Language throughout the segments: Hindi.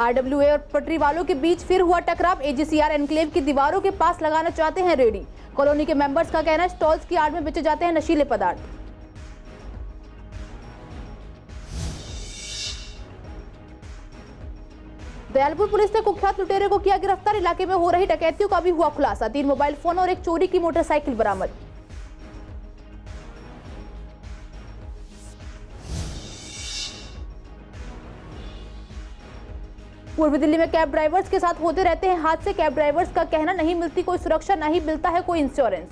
आरडब्ल्यूए और पटरी वालों के बीच फिर हुआ टकराव। एजीसीआर एनक्लेव की दीवारों के पास लगाना चाहते हैं रेडी। कॉलोनी के मेंबर्स का कहना है स्टॉल्स की आड़ में बेचे जाते हैं नशीले पदार्थ। दयालपुर पुलिस ने कुख्यात लुटेरे को किया गिरफ्तार। इलाके में हो रही डकैतियों का भी हुआ खुलासा। 3 मोबाइल फोन और एक चोरी की मोटरसाइकिल बरामद। पूर्वी दिल्ली में कैब ड्राइवर्स के साथ होते रहते हैं हादसे। कैब ड्राइवर्स का कहना नहीं मिलती कोई सुरक्षा, नहीं मिलता है कोई इंश्योरेंस।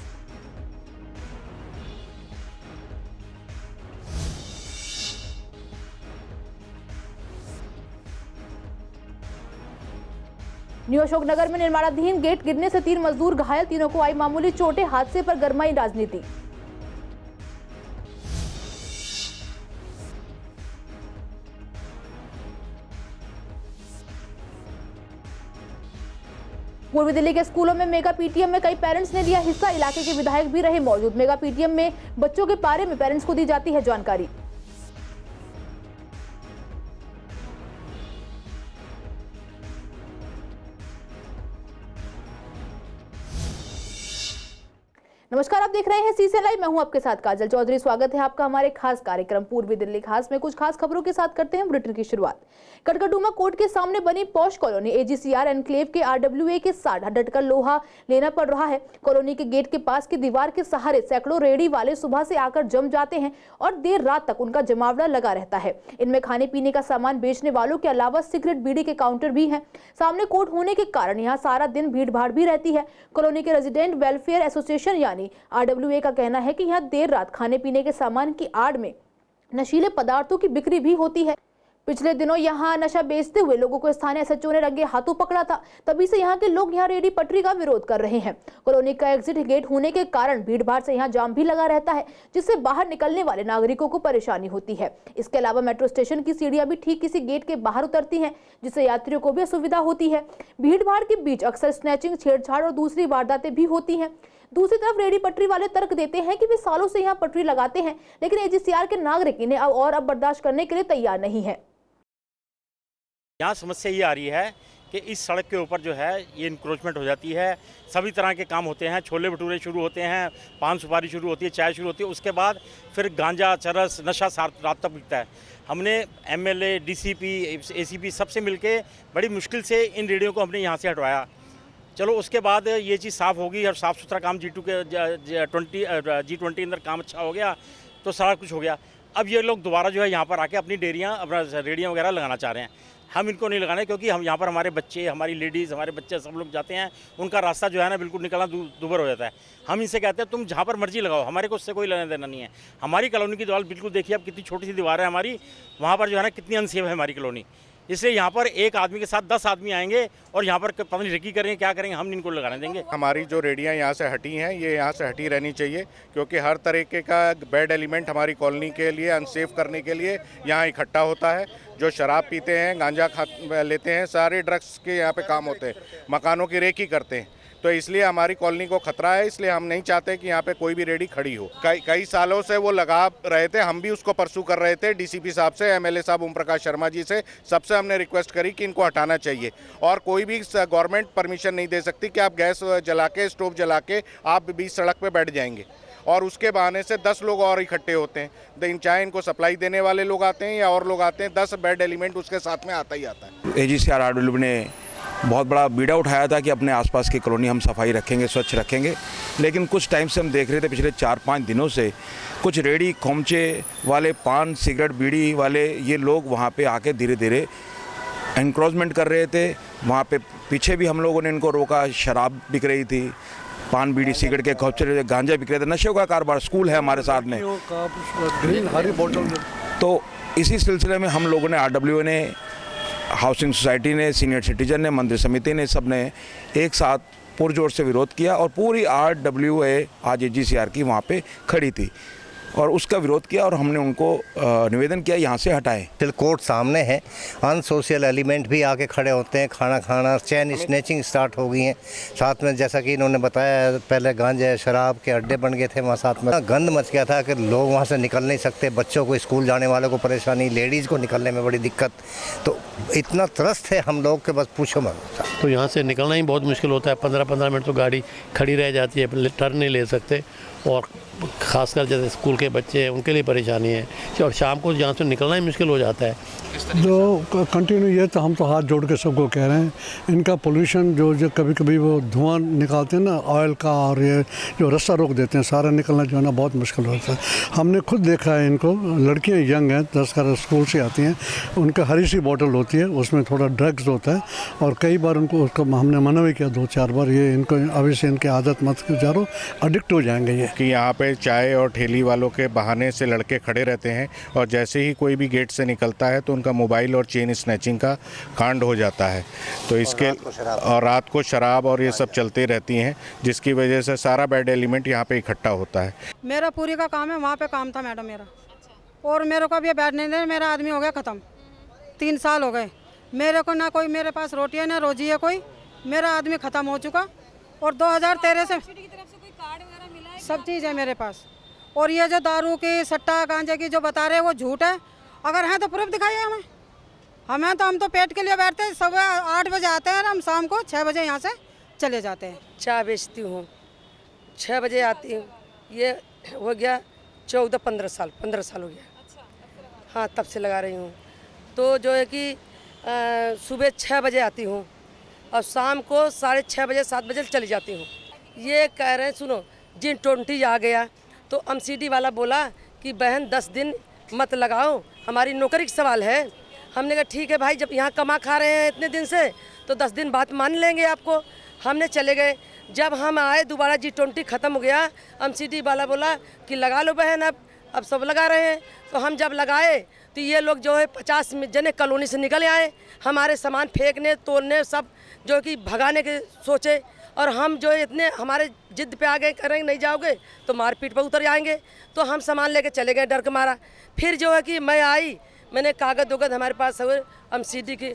न्यू अशोकनगर में निर्माणाधीन गेट गिरने से 3 मजदूर घायल। तीनों को आई मामूली चोटें। हादसे पर गरमाई राजनीति। पूर्वी दिल्ली के स्कूलों में मेगा पीटीएम में कई पेरेंट्स ने लिया हिस्सा। इलाके के विधायक भी रहे मौजूद। मेगा पीटीएम में बच्चों के बारे में पेरेंट्स को दी जाती है जानकारी। नमस्कार, आप देख रहे हैं सीसी लाइव। मैं हूं आपके साथ काजल चौधरी। स्वागत है आपका हमारे खास कार्यक्रम पूर्वी दिल्ली खास में। कुछ खास खबरों के साथ करते हैं बुलेटिन की शुरुआत। कटकटुमा कोर्ट के सामने बनी पॉश कॉलोनी। एजीसीआर एनक्लेव के आरडब्ल्यूए के साथ डटकर लोहा लेना पड़ रहा है। कॉलोनी के गेट के पास की दीवार के सहारे सैकड़ों रेहड़ी वाले सुबह से आकर जम जाते हैं और देर रात तक उनका जमावड़ा लगा रहता है। इनमें खाने पीने का सामान बेचने वालों के अलावा सिगरेट बीड़ी के काउंटर भी हैं। सामने कोर्ट होने के कारण यहाँ सारा दिन भीड़ भाड़ भी रहती है। कॉलोनी के रेजिडेंट वेलफेयर एसोसिएशन यानी आरडब्ल्यूए का कहना है कि यहाँ देर रात खाने पीने के सामान की आड़ में नशीले पदार्थों की बिक्री भी होती है। पिछले दिनों यहाँ नशा बेचते हुए लोगों को स्थानीय एसएचओ ने रंगे हाथों पकड़ा था। तभी से यहाँ के लोग यहाँ रेडी पटरी का विरोध कर रहे हैं। कॉलोनी का एग्जिट गेट होने के कारण भीड़ भाड़ से यहाँ जाम भी लगा रहता है, जिससे बाहर निकलने वाले नागरिकों को परेशानी होती है। इसके अलावा मेट्रो स्टेशन की सीढ़ियां भी ठीक किसी गेट के बाहर उतरती हैं, जिससे यात्रियों को भी असुविधा होती है। भीड़ भाड़ के बीच अक्सर स्नैचिंग, छेड़छाड़ और दूसरी वारदातें भी होती हैं। दूसरी तरफ रेडी पटरी वाले तर्क देते हैं कि वे सालों से यहाँ पटरी लगाते हैं, लेकिन एजीसीआर के नागरिक इन्हें अब बर्दाश्त करने के लिए तैयार नहीं है। यहाँ समस्या ये आ रही है कि इस सड़क के ऊपर जो है ये इंक्रोचमेंट हो जाती है। सभी तरह के काम होते हैं। छोले भटूरे शुरू होते हैं, पान सुपारी शुरू होती है, चाय शुरू होती है, उसके बाद फिर गांजा, चरस, नशा रात तक बिकता है। हमने एमएलए, डीसीपी, एसीपी सबसे मिलके बड़ी मुश्किल से इन रेडियो को हमने यहाँ से हटवाया। चलो उसके बाद ये चीज़ साफ़ होगी और साफ़ सुथरा काम G20 अंदर काम अच्छा हो गया तो सारा कुछ हो गया। अब ये लोग दोबारा जो है यहाँ पर आके अपनी डेयरियाँ, अपना रेडियाँ वगैरह लगाना चाह रहे हैं। हम इनको नहीं लगाने, क्योंकि हम यहाँ पर हमारे बच्चे, हमारी लेडीज़, हमारे बच्चे सब लोग जाते हैं। उनका रास्ता जो है ना बिल्कुल निकलना दूभर हो जाता है। हम इनसे कहते हैं तुम जहाँ पर मर्जी लगाओ, हमारे को उससे कोई लेना देना नहीं है। हमारी कॉलोनी की दीवार बिल्कुल देखिए अब कितनी छोटी सी दीवार है हमारी, वहाँ पर जो है ना कितनी अनसेफ है हमारी कॉलोनी। इसलिए यहाँ पर एक आदमी के साथ 10 आदमी आएंगे और यहाँ पर पता नहीं रेकी करेंगे, क्या करेंगे, हम इनको लगाने देंगे। हमारी जो रेडियाँ यहाँ से हटी हैं, ये यहाँ से हटी रहनी चाहिए, क्योंकि हर तरीके का बैड एलिमेंट हमारी कॉलोनी के लिए अनसेफ करने के लिए यहाँ इकट्ठा होता है। जो शराब पीते हैं, गांजा लेते हैं, सारे ड्रग्स के यहाँ पे काम होते हैं, मकानों की रेकी करते हैं। तो इसलिए हमारी कॉलोनी को खतरा है, इसलिए हम नहीं चाहते कि यहाँ पे कोई भी रेडी खड़ी हो। कई सालों से वो लगा रहे थे, हम भी उसको परसू कर रहे थे। डीसीपी साहब से, एमएलए साहब ओम प्रकाश शर्मा जी से, सबसे हमने रिक्वेस्ट करी कि इनको हटाना चाहिए। और कोई भी गवर्नमेंट परमिशन नहीं दे सकती कि आप गैस जला के, स्टोव जला के आप बीच सड़क पर बैठ जाएंगे और उसके बहाने से 10 लोग और इकट्ठे होते हैं। चाहे इनको सप्लाई देने वाले लोग आते हैं या और लोग आते हैं, 10 बैड एलिमेंट उसके साथ में आता ही आता है। एजीसीआर आरडब्ल्यू ने बहुत बड़ा बीड़ा उठाया था कि अपने आसपास की कॉलोनी हम सफाई रखेंगे, स्वच्छ रखेंगे। लेकिन कुछ टाइम से हम देख रहे थे, पिछले 4-5 दिनों से कुछ रेडी खोमचे वाले, पान सिगरेट बीड़ी वाले, ये लोग वहाँ पे आके धीरे धीरे एनक्रोचमेंट कर रहे थे। वहाँ पे पीछे भी हम लोगों ने इनको रोका। शराब बिक रही थी, पान बीड़ी सिगरेट के खोपचे, गांजा बिक रहे थे, नशे का कारोबार। स्कूल है हमारे साथ में, तो इसी सिलसिले में हम लोगों ने, आरडब्ल्यूए ने, हाउसिंग सोसाइटी ने, सीनियर सिटीजन ने, मंदिर समिति ने, सब ने एक साथ पुरजोर से विरोध किया और पूरी आरडब्ल्यूए आज एजीसीआर की वहाँ पे खड़ी थी। और उसका विरोध किया और हमने उनको निवेदन किया यहाँ से हटाएं। टिल कोर्ट सामने है, अनसोशल एलिमेंट भी आके खड़े होते हैं, खाना खाना, चैन स्नैचिंग स्टार्ट हो गई हैं। साथ में जैसा कि इन्होंने बताया, पहले गांजे शराब के अड्डे बन गए थे वहाँ, साथ में गंद मच गया था कि लोग वहाँ से निकल नहीं सकते, बच्चों को स्कूल जाने वालों को परेशानी, लेडीज़ को निकलने में बड़ी दिक्कत। तो इतना त्रस्त है हम लोग के बस पूछो मत। तो यहाँ से निकलना ही बहुत मुश्किल होता है। 15-15 मिनट तो गाड़ी खड़ी रह जाती है, टर्न नहीं ले सकते, और ख़ासकर जैसे स्कूल के बच्चे हैं उनके लिए परेशानी है, और शाम को यहाँ से निकलना ही मुश्किल हो जाता है। जो कंटिन्यू ये तो हम तो हाथ जोड़ के सबको कह रहे हैं, इनका पोल्यूशन जो कभी कभी वो धुआं निकालते हैं ना ऑयल का, और ये जो रास्ता रोक देते हैं, सारा निकलना जो है ना बहुत मुश्किल होता है। हमने खुद देखा है इनको, लड़कियां यंग हैं, 10 स्कूल से आती हैं, उनका हरी सी बोतल होती है, उसमें थोड़ा ड्रग्स होता है, और कई बार उनको उसको हमने मना भी किया 2-4 बार, ये इनको अभी से इनकी आदत मत गुजारो, एडिक्ट हो जाएंगे ये। कि यहाँ पे चाय और ठेली वालों के बहाने से लड़के खड़े रहते हैं, और जैसे ही कोई भी गेट से निकलता है तो उनका मोबाइल और चेन स्नैचिंग का कांड हो जाता है। तो इसके और रात को शराब और ये सब चलते रहती हैं, जिसकी वजह से सारा बैड एलिमेंट यहाँ पे इकट्ठा होता है। मेरा पूरी का काम है, वहाँ पे काम था मैडम मेरा, और मेरे को अभी बैठ नहीं दे, मेरा आदमी हो गया ख़त्म। 3 साल हो गए मेरे को, ना कोई मेरे पास रोटी है ना रोजी है कोई, मेरा आदमी ख़त्म हो चुका। और 2013 से सब चीज़ है मेरे पास, और ये जो दारू की, सट्टा गांजे की जो बता रहे हैं वो झूठ है। अगर हैं तो प्रूफ दिखाइए हमें तो हम तो पेट के लिए बैठते हैं, सुबह 8 बजे आते हैं और हम शाम को 6 बजे यहाँ से चले जाते हैं। चाय बेचती हूँ, 6 बजे आती हूँ, ये हो गया 14-15 साल, 15 साल हो गया। हाँ, तब से लगा रही हूँ। तो जो है कि सुबह 6 बजे आती हूँ और शाम को 6:30 बजे 7 बजे चली जाती हूँ। ये कह रहे हैं, सुनो, जिन 20 आ गया तो एमसीडी वाला बोला कि बहन 10 दिन मत लगाओ, हमारी नौकरी का सवाल है। हमने कहा ठीक है भाई, जब यहाँ कमा खा रहे हैं इतने दिन से तो 10 दिन बात मान लेंगे आपको। हमने चले गए, जब हम आए दोबारा G20 ख़त्म हो गया, एमसीडी वाला बोला कि लगा लो बहन, अब सब लगा रहे हैं। तो हम जब लगाए तो ये लोग जो है 50 जने कॉलोनी से निकल आए, हमारे सामान फेंकने तोड़ने सब जो कि भगाने के सोचे, और हम जो है इतने हमारे जिद पे आ गए, करेंगे नहीं जाओगे तो मारपीट पर उतर जाएंगे। तो हम सामान लेके चले गए डर के मारा। फिर जो है कि मैं आई, मैंने कागज उगद हमारे पास हुए एमसीडी की।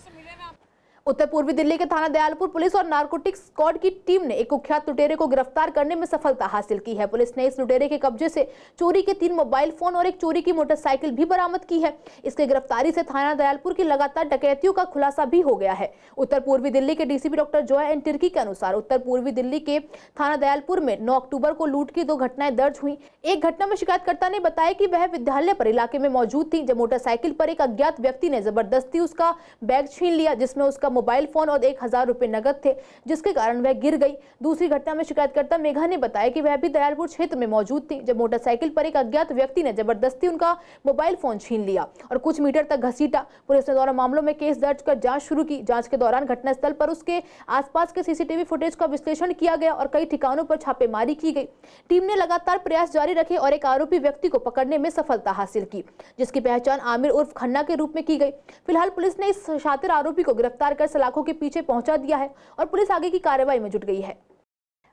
उत्तर पूर्वी दिल्ली के थाना दयालपुर पुलिस और नारकोटिक्स स्क्वाड की टीम ने एक कुख्यात लुटेरे को गिरफ्तार करने में सफलता हासिल की है। पुलिस ने इस लुटेरे के कब्जे से चोरी के 3 मोबाइल फोन और एक चोरी की मोटरसाइकिल भी बरामद की है। इसके गिरफ्तारी से थाना दयालपुर की लगातार डकैतियों का खुलासा भी हो गया है। उत्तर पूर्वी दिल्ली के DCP doctor Joy N Tirkey के अनुसार उत्तर पूर्वी दिल्ली के थाना दयालपुर में 9 अक्टूबर को लूट की 2 घटनाएं दर्ज हुई। एक घटना में शिकायतकर्ता ने बताया कि वह विद्यालय पर इलाके में मौजूद थी, जब मोटरसाइकिल पर एक अज्ञात व्यक्ति ने जबरदस्ती उसका बैग छीन लिया, जिसमें उसका मोबाइल फोन और 1000 रुपए नकद थे, जिसके कारण वह गिर गई। दूसरी घटना में शिकायतकर्ता मेघा ने बताया कि वह भी दयालपुर क्षेत्र में मौजूद थी, जब मोटरसाइकिल पर एक अज्ञात व्यक्ति ने जबरदस्ती उनका मोबाइल फोन छीन लिया और कुछ मीटर तक घसीटा। पुलिस ने दोनों मामलों में केस दर्ज कर जांच शुरू की। जांच के दौरान घटनास्थल पर उसके आसपास के सीसीटीवी फुटेज का विश्लेषण किया गया और कई ठिकानों पर छापेमारी की गई। टीम ने लगातार प्रयास जारी रखे और एक आरोपी व्यक्ति को पकड़ने में सफलता हासिल की, जिसकी पहचान आमिर उर्फ खन्ना के रूप में की गई। फिलहाल पुलिस ने इस शातिर आरोपी को गिरफ्तार कर सलाखों के पीछे पहुंचा दिया है और पुलिस आगे की कार्रवाई में जुट गई है।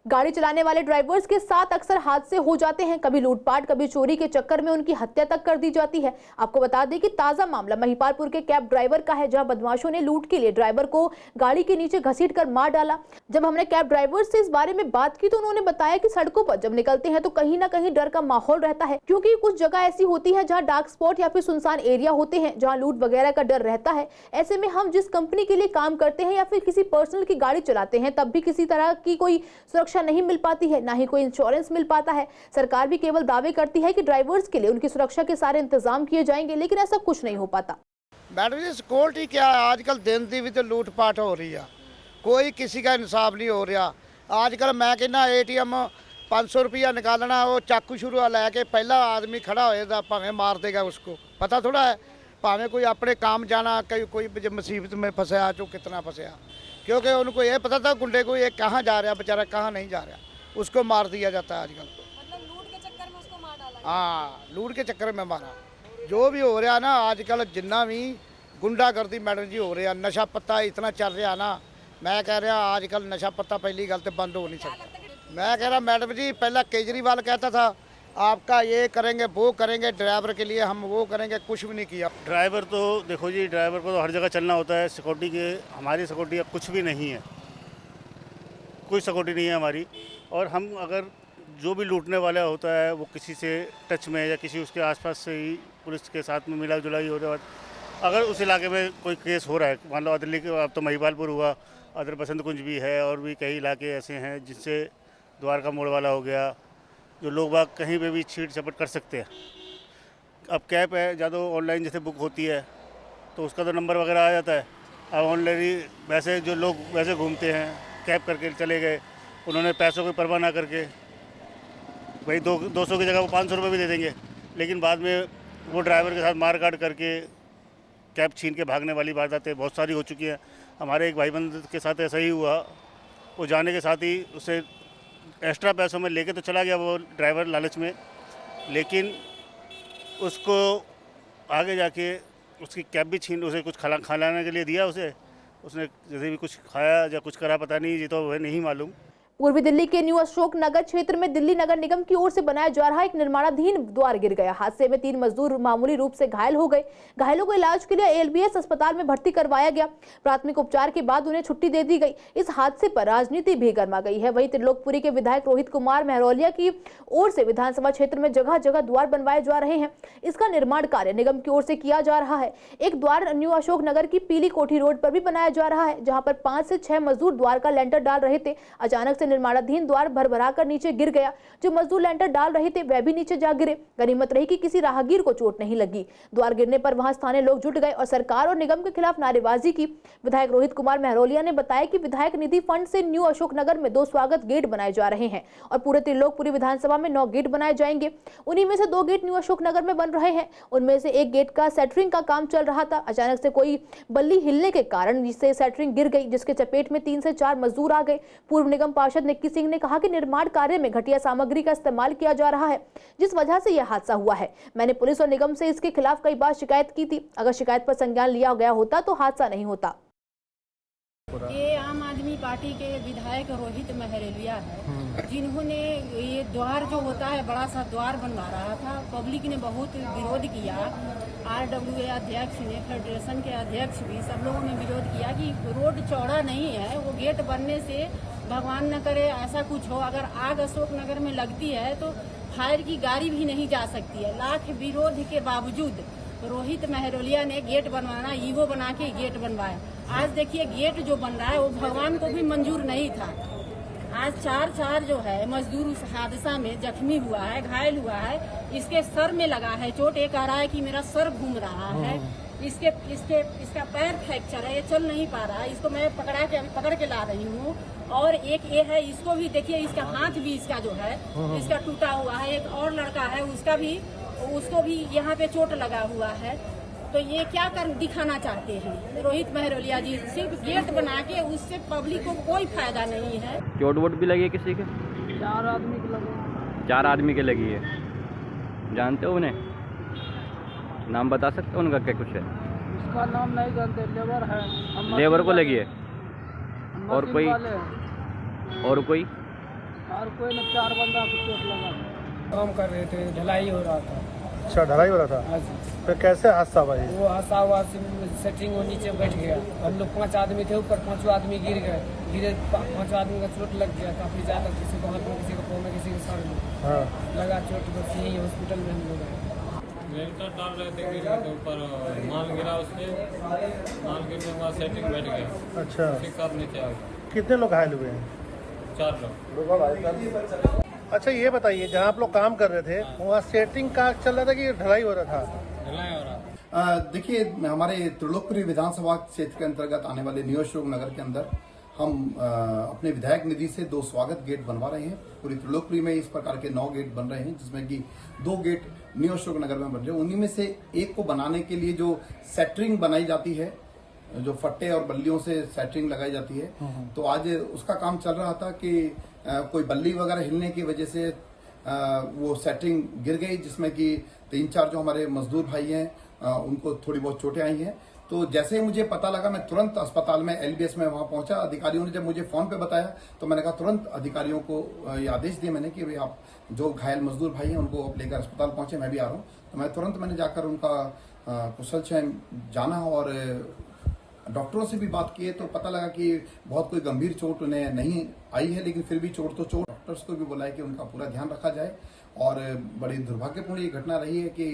गाड़ी चलाने वाले ड्राइवर्स के साथ अक्सर हादसे हो जाते हैं, कभी लूटपाट, कभी चोरी के चक्कर में उनकी हत्या तक कर दी जाती है। आपको बता दें कि ताजा मामला महिपालपुर के कैब ड्राइवर का है, जहां बदमाशों ने लूट के लिए ड्राइवर को गाड़ी के नीचे घसीटकर मार डाला। जब हमने कैब ड्राइवर से इस बारे में बात की तो उन्होंने बताया कि सड़कों पर जब निकलते हैं तो कहीं ना कहीं डर का माहौल रहता है, क्योंकि कुछ जगह ऐसी होती है जहाँ डार्क स्पॉट या फिर सुनसान एरिया होते हैं, जहाँ लूट वगैरह का डर रहता है। ऐसे में हम जिस कंपनी के लिए काम करते हैं या फिर किसी पर्सनल की गाड़ी चलाते हैं, तब भी किसी तरह की कोई सुरक्षा नहीं मिल पाती है, ना ही कोई इंश्योरेंस मिल पाता है। सरकार भी केवल दावे करती है कि ड्राइवर्स के लिए उनकी सुरक्षा के सारे इंतजाम किए जाएंगे, लेकिन ऐसा कुछ नहीं हो पाता। मैडम जी, सिक्योरिटी क्या है, आजकल दिन दी भी तो लूटपाट हो रही है, कोई किसी का इंसाफ नहीं हो रहा। आजकल मैं कहना ATM 500 रुपया निकालना, वो चाकू शुरू लैके पहला आदमी खड़ा होएगा, भावें मार देगा उसको, पता थोड़ा है। भावें कोई अपने काम जाना, कोई मुसीबत में फंसा तो कितना फंसा, क्योंकि उनको ये पता था गुंडे को ये कहाँ जा रहा बेचारा, कहाँ नहीं जा रहा, उसको मार दिया जाता है आजकल। मतलब लूट के चक्कर में उसको मार डाला। हाँ, लूट के चक्कर में मारा। जो भी हो रहा ना आजकल, जिन्ना भी गुंडागर्दी मैडम जी हो रहा, नशा पत्ता इतना चल रहा ना, मैं कह रहा आजकल नशा पत्ता पहली गल तो बंद हो नहीं सकता। मैं कह रहा मैडम जी, पहला केजरीवाल कहता था आपका ये करेंगे वो करेंगे, ड्राइवर के लिए हम वो करेंगे, कुछ भी नहीं किया। ड्राइवर तो देखो जी, ड्राइवर को तो हर जगह चलना होता है। सिक्योरिटी के हमारी सिक्योरिटी अब कुछ भी नहीं है, कोई सिक्योरिटी नहीं है हमारी। और हम अगर जो भी लूटने वाला होता है वो किसी से टच में या किसी उसके आसपास से ही पुलिस के साथ में मिला जुलाई होने के बाद अगर उस इलाके में कोई केस हो रहा है, मान लो दिल्ली के अब तो महिपालपुर हुआ, अदर बसंत कुंज भी है और भी कई इलाके ऐसे हैं जिनसे द्वारका मोड़ वाला हो गया, जो लोग बाग कहीं पे भी छीट झपट कर सकते हैं। अब कैब है ज़्यादा ऑनलाइन जैसे बुक होती है तो उसका तो नंबर वगैरह आ जाता है। अब ऑनलाइन वैसे जो लोग वैसे घूमते हैं, कैब करके चले गए, उन्होंने पैसों की परवाह ना करके भाई 200 की जगह वो 500 रुपये भी दे देंगे, लेकिन बाद में वो ड्राइवर के साथ मारकाट करके कैब छीन के भागने वाली वारदातें बहुत सारी हो चुकी हैं। हमारे एक भाईबंद के साथ ऐसा ही हुआ, वो जाने के साथ ही उसे एक्स्ट्रा पैसों में लेके तो चला गया वो ड्राइवर लालच में, लेकिन उसको आगे जाके उसकी कैब भी छीन, उसे कुछ खिलाने के लिए दिया उसे, उसने जैसे भी कुछ खाया या कुछ करा पता नहीं, ये तो वह नहीं मालूम। पूर्वी दिल्ली के न्यू अशोक नगर क्षेत्र में दिल्ली नगर निगम की ओर से बनाया जा रहा एक निर्माणाधीन द्वार गिर गया। हादसे में 3 मजदूर मामूली रूप से घायल हो गए। घायलों को इलाज के लिए एलबीएस अस्पताल में भर्ती करवाया गया। प्राथमिक उपचार के बाद उन्हें छुट्टी दे दी गई। इस हादसे पर राजनीति भी गर्मा गई है। वहीं त्रिलोकपुरी के विधायक रोहित कुमार महरौलिया की ओर से विधानसभा क्षेत्र में जगह जगह द्वार बनवाए जा रहे हैं। इसका निर्माण कार्य निगम की ओर से किया जा रहा है। एक द्वार न्यू अशोक नगर की पीली कोठी रोड पर भी बनाया जा रहा है, जहाँ पर 5 से 6 मजदूर द्वार का लेंटर डाल रहे थे। अचानक से निर्माणाधीन द्वार भरभरा कर नीचे गिर गया। जो मजदूर लेंटर डाल रहे थे वह भी नीचे जा गिरे। गनीमत रही कि किसी राहगीर को चोट नहीं लगी। द्वार गिरने पर वहां स्थानीय लोग जुट गए और सरकार और निगम के खिलाफ नारेबाजी की। विधायक रोहित कुमार महरौलिया ने बताया कि विधायक निधि फंड से न्यू अशोक नगर में 2 स्वागत गेट बनाए जा रहे हैं और पूरे त्रिलोकपुरी विधानसभा में 9 गेट बनाए जाएंगे। उन्हीं में से 2 गेट न्यू अशोक नगर में बन रहे हैं। उनमें से एक गेट का सेटरिंग का काम चल रहा था। अचानक से कोई बल्ली हिलने के कारण इससे सेटरिंग गिर गई, जिसके चपेट में 3 से 4 मजदूर आ गए। पूर्व निगम पार्षद निक्की सिंह ने कहा कि निर्माण कार्य में घटिया सामग्री का इस्तेमाल किया जा रहा है, जिस वजह से यह हादसा हुआ है। मैंने पुलिस और निगम से इसके खिलाफ कई बार शिकायत की थी। अगर शिकायत पर संज्ञान लिया गया होता तो हादसा नहीं होता। ये आम आदमी पार्टी के विधायक रोहित महरौलिया है, जिन्होंने ये द्वार जो होता है बड़ा सा द्वार बनवा रहा था। पब्लिक ने बहुत विरोध किया। RWA अध्यक्ष ने, फेडरेशन के अध्यक्ष भी, सब लोगों ने विरोध किया कि रोड चौड़ा नहीं है, वो गेट बनने से भगवान न करे ऐसा कुछ हो, अगर आग अशोक नगर में लगती है तो फायर की गाड़ी भी नहीं जा सकती है। लाख विरोध के बावजूद रोहित महरौलिया ने गेट बनवाना, ईवो बना के गेट बनवाए। आज देखिए गेट जो बन रहा है वो भगवान को भी मंजूर नहीं था। आज 4 जो है मजदूर उस हादसा में जख्मी हुआ है, घायल हुआ है। इसके सर में लगा है चोट। ये कह रहा है कि मेरा सर घूम रहा है। इसका पैर फ्रैक्चर है, ये चल नहीं पा रहा है। इसको मैं पकड़ के ला रही हूँ। और एक ये है, इसको भी देखिए, इसका हाथ भी इसका जो है इसका टूटा हुआ है। एक और लड़का है, उसको भी यहाँ पे चोट लगा हुआ है। तो ये क्या कर दिखाना चाहते हैं रोहित महरौलिया जी? सिर्फ गेट बना के उससे पब्लिक को कोई फायदा नहीं है। चोट वोट भी लगी है किसी के? 4 आदमी की लगी। 4 आदमी के लगी है। जानते हो उन्हें? नाम बता सकते हो उनका क्या कुछ है? उसका नाम नहीं जानते। लेबर है। लेबर को लगी है। और कोई? और कोई ने 4 बंदा को चोट लगा। काम कर रहे थे, ढलाई हो रहा था। अच्छा, ढलाई हो रहा था। फिर कैसे हादसा हुआ? वो हादसा हुआ, सेटिंग वो नीचे बैठ गया। हम लोग 5 आदमी थे, ऊपर 5 आदमी गिर गए। 5 आदमी का चोट लग गया काफी ज्यादा। किसी को हाथ में, किसी को पाँव में, किसी को सर में लगा चोट। बस यही हॉस्पिटल में हम लोग लेंटर डाल रहे थे, गिर गए थे ऊपर, माल गिरा उसमें, माल गिरने के बाद सेटिंग बैठ गया। अच्छा, नीचे आ गया। कितने लोग घायल हुए हैं? 4 लोग। अच्छा, ये बताइए, जहाँ आप लोग काम कर रहे थे वहाँ सेटिंग का चल रहा था कि ढलाई हो रहा था? ढलाई हो रहा। देखिए, हमारे त्रिलोकपुरी विधानसभा क्षेत्र के अंतर्गत आने वाले न्यू अशोक नगर के अंदर हम अपने विधायक निधि से 2 स्वागत गेट बनवा रहे हैं। पूरी त्रिलोकपुरी में इस प्रकार के 9 गेट बन रहे हैं, जिसमें कि 2 गेट न्यू अशोक नगर में बन रहे हैं। उन्हीं में से एक को बनाने के लिए जो सेटरिंग बनाई जाती है, जो फट्टे और बल्लियों से सेटरिंग लगाई जाती है, तो आज उसका काम चल रहा था कि कोई बल्ली वगैरह हिलने की वजह से वो सेटरिंग गिर गई, जिसमें कि 3-4 जो हमारे मजदूर भाई हैं उनको थोड़ी बहुत चोटें आई हैं। तो जैसे ही मुझे पता लगा मैं तुरंत अस्पताल में LBS में वहां पहुंचा। अधिकारियों ने जब मुझे फोन पे बताया तो मैंने कहा तुरंत अधिकारियों को ये आदेश दिए मैंने कि भाई आप जो घायल मजदूर भाई हैं उनको लेकर अस्पताल पहुंचे, मैं भी आ रहा हूँ। तो मैं तुरंत मैंने जाकर उनका कुशलक्षेम जाना और डॉक्टरों से भी बात की तो पता लगा कि बहुत कोई गंभीर चोट उन्हें नहीं आई है, लेकिन फिर भी चोट तो चोट। डॉक्टर्स को भी बोला है कि उनका पूरा ध्यान रखा जाए और बड़ी दुर्भाग्यपूर्ण ये घटना रही है कि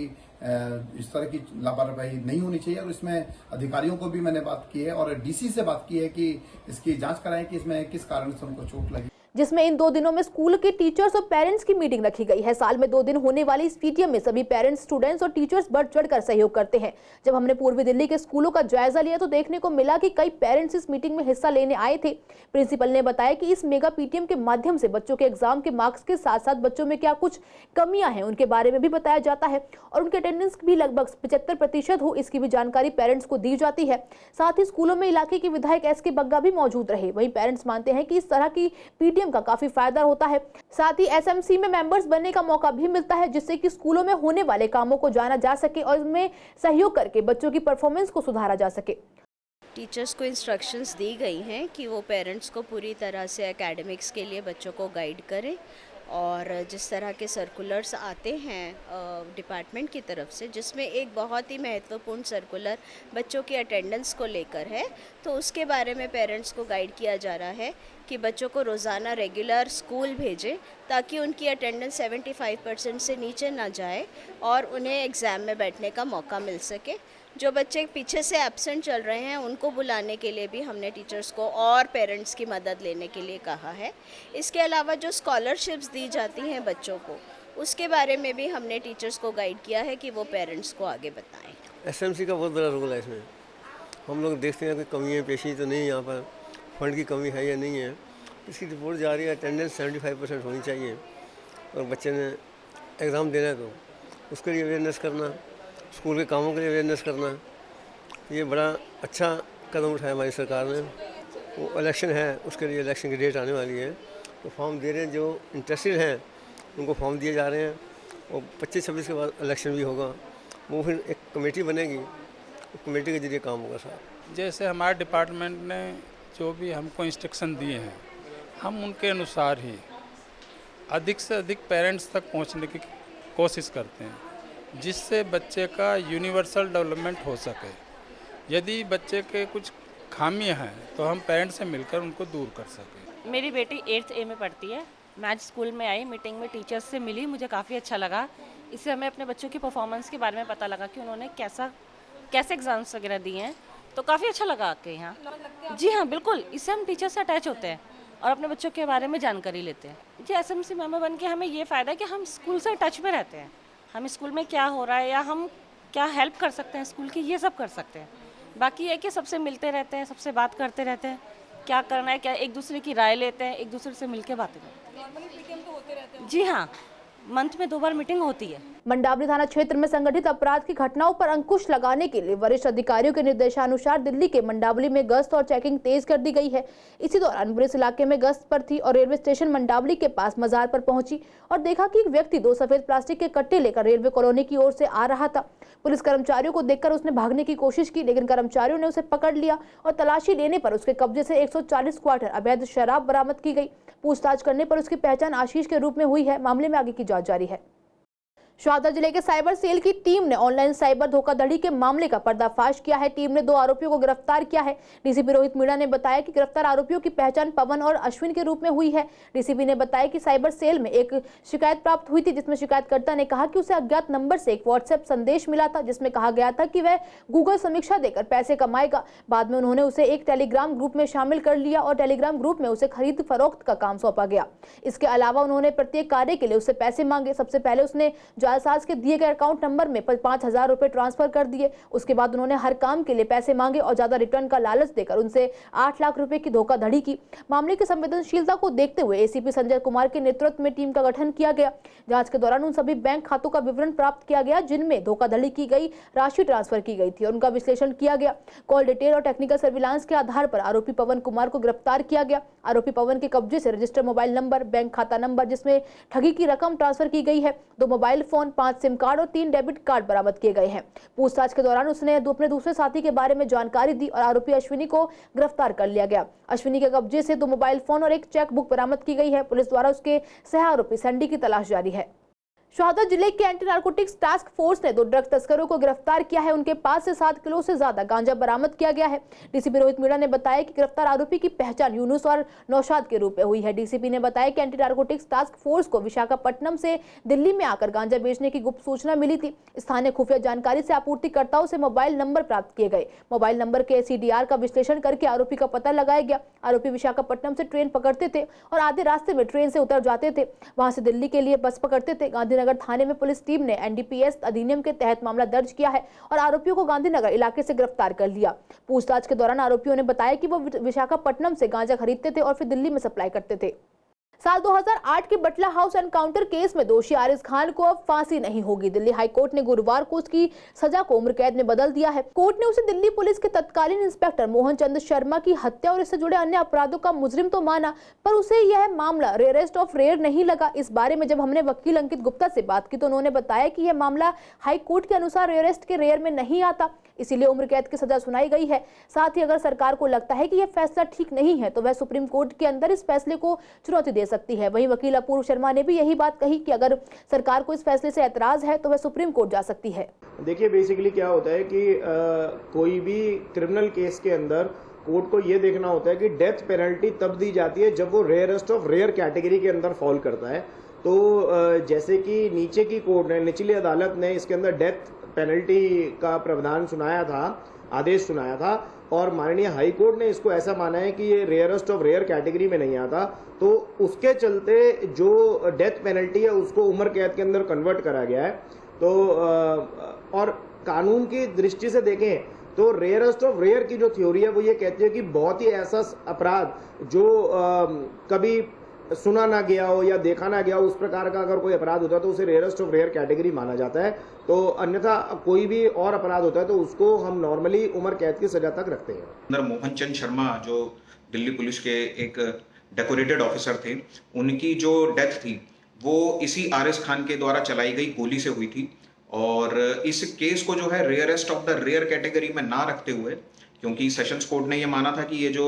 इस तरह की लापरवाही नहीं होनी चाहिए। और इसमें अधिकारियों को भी मैंने बात की है और DC से बात की है कि इसकी जांच कराएं कि इसमें किस कारण से उनको चोट लगी। जिसमें इन 2 दिनों में स्कूल के टीचर्स और पेरेंट्स की मीटिंग रखी गई है। साल में 2 दिन होने वाली इस PTM में सभी पेरेंट्स, स्टूडेंट्स और टीचर्स बढ़ चढ़कर सहयोग करते हैं। जब हमने पूर्वी दिल्ली के स्कूलों का जायजा लिया तो देखने को मिला कि कई पेरेंट्स इस मीटिंग में हिस्सा लेने आए थे। प्रिंसिपल ने बताया कि इस मेगा PTM के माध्यम से बच्चों के एग्जाम के मार्क्स के साथ साथ बच्चों में क्या कुछ कमियां हैं उनके बारे में भी बताया जाता है और उनके अटेंडेंस भी लगभग 75% हो, इसकी भी जानकारी पेरेंट्स को दी जाती है। साथ ही स्कूलों में इलाके के विधायक SK बग्गा भी मौजूद रहे। वहीं पेरेंट्स मानते हैं कि इस तरह की PTM का काफी फायदा होता है। साथ ही SMC में मेंबर्स बनने का मौका भी मिलता है, जिससे कि स्कूलों में होने वाले कामों को जाना जा सके और इसमें सहयोग करके बच्चों की परफॉर्मेंस को सुधारा जा सके। टीचर्स को इंस्ट्रक्शंस दी गई हैं कि वो पेरेंट्स को पूरी तरह से एकेडमिक्स के लिए बच्चों को गाइड करें और जिस तरह के सर्कुलर्स आते हैं डिपार्टमेंट की तरफ से, जिसमें एक बहुत ही महत्वपूर्ण सर्कुलर बच्चों की अटेंडेंस को लेकर है, तो उसके बारे में पेरेंट्स को गाइड किया जा रहा है कि बच्चों को रोज़ाना रेगुलर स्कूल भेजें ताकि उनकी अटेंडेंस 75% से नीचे ना जाए और उन्हें एग्ज़ाम में बैठने का मौका मिल सके। जो बच्चे पीछे से एब्सेंट चल रहे हैं उनको बुलाने के लिए भी हमने टीचर्स को और पेरेंट्स की मदद लेने के लिए कहा है। इसके अलावा जो स्कॉलरशिप्स दी जाती हैं बच्चों को, उसके बारे में भी हमने टीचर्स को गाइड किया है कि वो पेरेंट्स को आगे बताएं। SMC का बहुत बड़ा रोल है इसमें। हम लोग देखते हैं कि कमियाँ पेशी तो नहीं, यहाँ पर फंड की कमी है या नहीं है। इसकी रिपोर्ट जा रही है, अटेंडेंस 75% होनी चाहिए और बच्चे ने एग्ज़ाम देना है तो उसके लिए अवेयरनेस करना, स्कूल के कामों के लिए अवेयरनेस करना, ये बड़ा अच्छा कदम उठाया हमारी सरकार ने। वो इलेक्शन है, उसके लिए इलेक्शन की डेट आने वाली है तो फॉर्म दे रहे हैं, जो इंटरेस्टेड हैं उनको फॉर्म दिए जा रहे हैं और 25-26 के बाद इलेक्शन भी होगा। वो फिर एक कमेटी बनेगी, कमेटी के जरिए काम होगा साहब। जैसे हमारे डिपार्टमेंट ने जो भी हमको इंस्ट्रक्शन दिए हैं, हम उनके अनुसार ही अधिक से अधिक पेरेंट्स तक पहुंचने की कोशिश करते हैं, जिससे बच्चे का यूनिवर्सल डेवलपमेंट हो सके। यदि बच्चे के कुछ खामियां हैं तो हम पेरेंट्स से मिलकर उनको दूर कर सकें। मेरी बेटी 8th A में पढ़ती है। मैं आज स्कूल में आई, मीटिंग में टीचर्स से मिली, मुझे काफ़ी अच्छा लगा। इससे हमें अपने बच्चों की परफॉर्मेंस के बारे में पता लगा कि उन्होंने कैसे एग्ज़ाम्स वगैरह दिए हैं, तो काफ़ी अच्छा लगा आके यहाँ। जी हाँ, बिल्कुल, इससे हम टीचर से अटैच होते हैं और अपने बच्चों के बारे में जानकारी लेते हैं। जी, SMC मेंबर बन के हमें ये फ़ायदा है कि हम स्कूल से टच में रहते हैं। हम स्कूल में क्या हो रहा है या हम क्या हेल्प कर सकते हैं स्कूल की, ये सब कर सकते हैं। बाकी ये कि सबसे मिलते रहते हैं, सबसे बात करते रहते हैं, क्या करना है, क्या एक दूसरे की राय लेते हैं, एक दूसरे से मिलकर बातें करते हैं। जी हाँ, मंथ में 2 बार मीटिंग होती है। मंडावली थाना क्षेत्र में संगठित अपराध की घटनाओं पर अंकुश लगाने के लिए वरिष्ठ अधिकारियों के निर्देशानुसार दिल्ली के मंडावली में गश्त और चेकिंग तेज कर दी गई है। इसी दौरान पुलिस इलाके में गश्त पर थी और रेलवे स्टेशन मंडावली के पास मजार पर पहुंची और देखा कि एक व्यक्ति 2 सफेद प्लास्टिक के कट्टे लेकर रेलवे कॉलोनी की ओर से आ रहा था। पुलिस कर्मचारियों को देखकर उसने भागने की कोशिश की, लेकिन कर्मचारियों ने उसे पकड़ लिया और तलाशी लेने पर उसके कब्जे से 140 क्वार्टर अवैध शराब बरामद की गई। पूछताछ करने पर उसकी पहचान आशीष के रूप में हुई है। मामले में आगे की जांच जारी है। शाहदरा जिले के साइबर सेल की टीम ने ऑनलाइन साइबर धोखाधड़ी के मामले का पर्दाफाश किया है। टीम ने 2 आरोपियों को गिरफ्तार किया है। डीसीपी रोहित मीणा ने बताया कि गिरफ्तार आरोपियों की पहचान पवन और अश्विन के रूप में हुई है। डीसीपी ने बताया कि साइबर सेल में एक शिकायत प्राप्त हुई थी, जिसमें शिकायतकर्ता ने कहा कि उसे अज्ञात नंबर से एक व्हाट्सएप संदेश मिला था, जिसमें कहा गया था कि वह गूगल समीक्षा देकर पैसे कमाएगा। बाद में उन्होंने उसे एक टेलीग्राम ग्रुप में शामिल कर लिया और टेलीग्राम ग्रुप में उसे खरीद फरोख्त का काम सौंपा गया। इसके अलावा उन्होंने प्रत्येक कार्य के लिए उससे पैसे मांगे। सबसे पहले उसने जालसाज के दिए गए अकाउंट नंबर में 5,000 रुपए ट्रांसफर कर दिए। उसके बाद उन्होंने हर काम के लिए पैसे मांगे और ज्यादा रिटर्न का लालच देकर उनसे 8 लाख रुपए की धोखाधड़ी की। मामले की संवेदनशीलता को देखते हुए एसीपी संजय कुमार के नेतृत्व में टीम का गठन किया गया। जांच के दौरान उन सभी बैंक खातों का विवरण प्राप्त किया गया जिनमें धोखाधड़ी की गई राशि ट्रांसफर की गई थी और उनका विश्लेषण किया गया। कॉल डिटेल और टेक्निकल सर्विलांस के आधार पर आरोपी पवन कुमार को गिरफ्तार किया गया। आरोपी पवन के कब्जे से रजिस्टर्ड मोबाइल नंबर, बैंक खाता नंबर जिसमें ठगी की रकम ट्रांसफर की गई है, 2 mobile phone phone, 5 SIM card और 3 डेबिट कार्ड बरामद किए गए हैं। पूछताछ के दौरान उसने अपने दूसरे साथी के बारे में जानकारी दी और आरोपी अश्विनी को गिरफ्तार कर लिया गया। अश्विनी के कब्जे से 2 मोबाइल फोन और 1 चेक बुक बरामद की गई है। पुलिस द्वारा उसके सह आरोपी सैंडी की तलाश जारी है। शहादत जिले के एंटी नार्कोटिक्स टास्क फोर्स ने 2 ड्रग तस्करों को गिरफ्तार किया है। उनके पास से 7 किलो से ज्यादा गांजा बरामद किया गया है। डीसीपी रोहित मीणा ने बताया कि गिरफ्तार आरोपी की पहचान यूनुस और नौशाद के रूप में हुई है। डीसीपी ने बताया कि एंटी नार्कोटिक्स टास्क फोर्स को विशाखापट्टनम से दिल्ली में आकर गांजा बेचने की गुप्त सूचना मिली थी। स्थानीय खुफिया जानकारी से आपूर्तिकर्ताओं से मोबाइल नंबर प्राप्त किए गए। मोबाइल नंबर के CDR का विश्लेषण करके आरोपी का पता लगाया गया। आरोपी विशाखापट्टनम से ट्रेन पकड़ते थे और आधे रास्ते में ट्रेन से उतर जाते थे। वहां से दिल्ली के लिए बस पकड़ते थे। गांधीनगर थाने में पुलिस टीम ने NDPS अधिनियम के तहत मामला दर्ज किया है और आरोपियों को गांधीनगर इलाके से गिरफ्तार कर लिया। पूछताछ के दौरान आरोपियों ने बताया कि वो विशाखापट्टनम से गांजा खरीदते थे और फिर दिल्ली में सप्लाई करते थे। साल 2008 के बटला हाउस एनकाउंटर केस में दोषी आरिज खान को अब फांसी नहीं होगी। दिल्ली हाई कोर्ट ने गुरुवार को उसकी सजा को उम्र कैद में बदल दिया है। कोर्ट ने उसे दिल्ली पुलिस के तत्कालीन इंस्पेक्टर मोहन चंद शर्मा की हत्या और इससे जुड़े अन्य अपराधों का मुजरिम तो माना, पर उसे यह मामला रेयरेस्ट ऑफ रेयर नहीं लगा। इस बारे में जब हमने वकील अंकित गुप्ता से बात की तो उन्होंने बताया कि यह मामला हाई कोर्ट के अनुसार रेयरेस्ट के रेयर में नहीं आता, इसीलिए उम्र कैद की सजा सुनाई गई है। साथ ही अगर सरकार को लगता है कि यह फैसला ठीक नहीं है तो वह सुप्रीम कोर्ट के अंदर इस फैसले को चुनौती दे सकती है। वहीं वकील अपूर्व शर्मा ने भी यही बात कही कि अगर सरकार को इस फैसले से ऐतराज है तो वह सुप्रीम कोर्ट जा सकती है। देखिए, बेसिकली क्या होता है कि कोई भी क्रिमिनल केस के अंदर कोर्ट को ये देखना होता है कि डेथ पेनल्टी तब दी जाती है जब वो रेयरेस्ट ऑफ रेयर कैटेगरी के अंदर फॉल करता है। तो जैसे कि नीचे की कोर्ट ने, निचली अदालत ने इसके अंदर डेथ पेनल्टी का प्रावधान सुनाया था, आदेश सुनाया था और माननीय हाई कोर्ट ने इसको ऐसा माना है कि ये रेयरेस्ट ऑफ रेयर कैटेगरी में नहीं आता, तो उसके चलते जो डेथ पेनल्टी है उसको उम्र कैद के अंदर कन्वर्ट करा गया है। तो और कानून की दृष्टि से देखें तो रेयरेस्ट ऑफ रेयर की जो थ्योरी है वो ये कहती है कि बहुत ही ऐसा अपराध जो कभी सुना ना गया हो या देखा ना गया हो, उस प्रकार का अगर कोई अपराध होता है तो उसे रेयरेस्ट ऑफ रेयर कैटेगरी माना जाता है। तो अन्यथा कोई भी और अपराध होता है तो उसको हम नॉर्मली उम्र कैद की सजा तक रखते हैं। अंदर मोहन चंद शर्मा जो दिल्ली पुलिस के एक डेकोरेटेड ऑफिसर थे, उनकी जो डेथ थी वो इसी आरिज खान के द्वारा चलाई गई गोली से हुई थी। और इस केस को जो है rarest of the rare category में ना रखते हुए, क्योंकि सेशंस कोर्ट ने ये माना था कि ये जो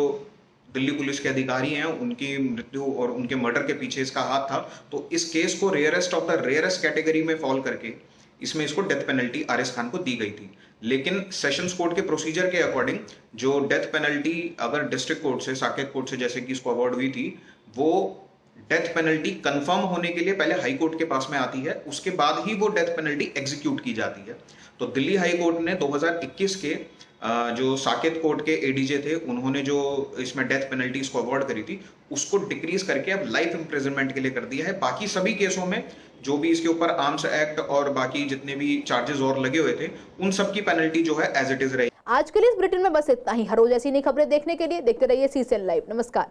दिल्ली पुलिस के अधिकारी हैं उनकी मृत्यु और उनके मर्डर के पीछे इसका हाथ था, तो इस केस को rarest of the rarest category में फॉल करके इसमें इसको डेथ पेनल्टी आरिज खान को दी गई थी। लेकिन सेशंस कोर्ट के प्रोसीजर के अकॉर्डिंग जो डेथ पेनल्टी अगर डिस्ट्रिक्ट कोर्ट से, साकेत कोर्ट से जैसे कि इसको अवार्ड हुई थी, वो डेथ पेनल्टी कंफर्म होने के लिए पहले हाई कोर्ट के पास में आती है, उसके बाद ही वो डेथ पेनल्टी एग्जीक्यूट की जाती है। तो दिल्ली हाई कोर्ट ने 2021 के जो साकेत कोर्ट के ADJ थे, उन्होंने जो इसमें डेथ पेनल्टी इसको अवार्ड करी थी उसको डिक्रीज करके अब लाइफ इम्प्रिजनमेंट के लिए कर दिया है। बाकी सभी केसों में जो भी इसके ऊपर आर्म्स एक्ट और बाकी जितने भी चार्जेस और लगे हुए थे उन सब की पेनल्टी जो है एज इट इज रही। आज के लिए इस बुलेटिन में बस इतना ही। हर रोज ऐसी नई खबरें देखने के लिए देखते रहिए CCN लाइव। नमस्कार।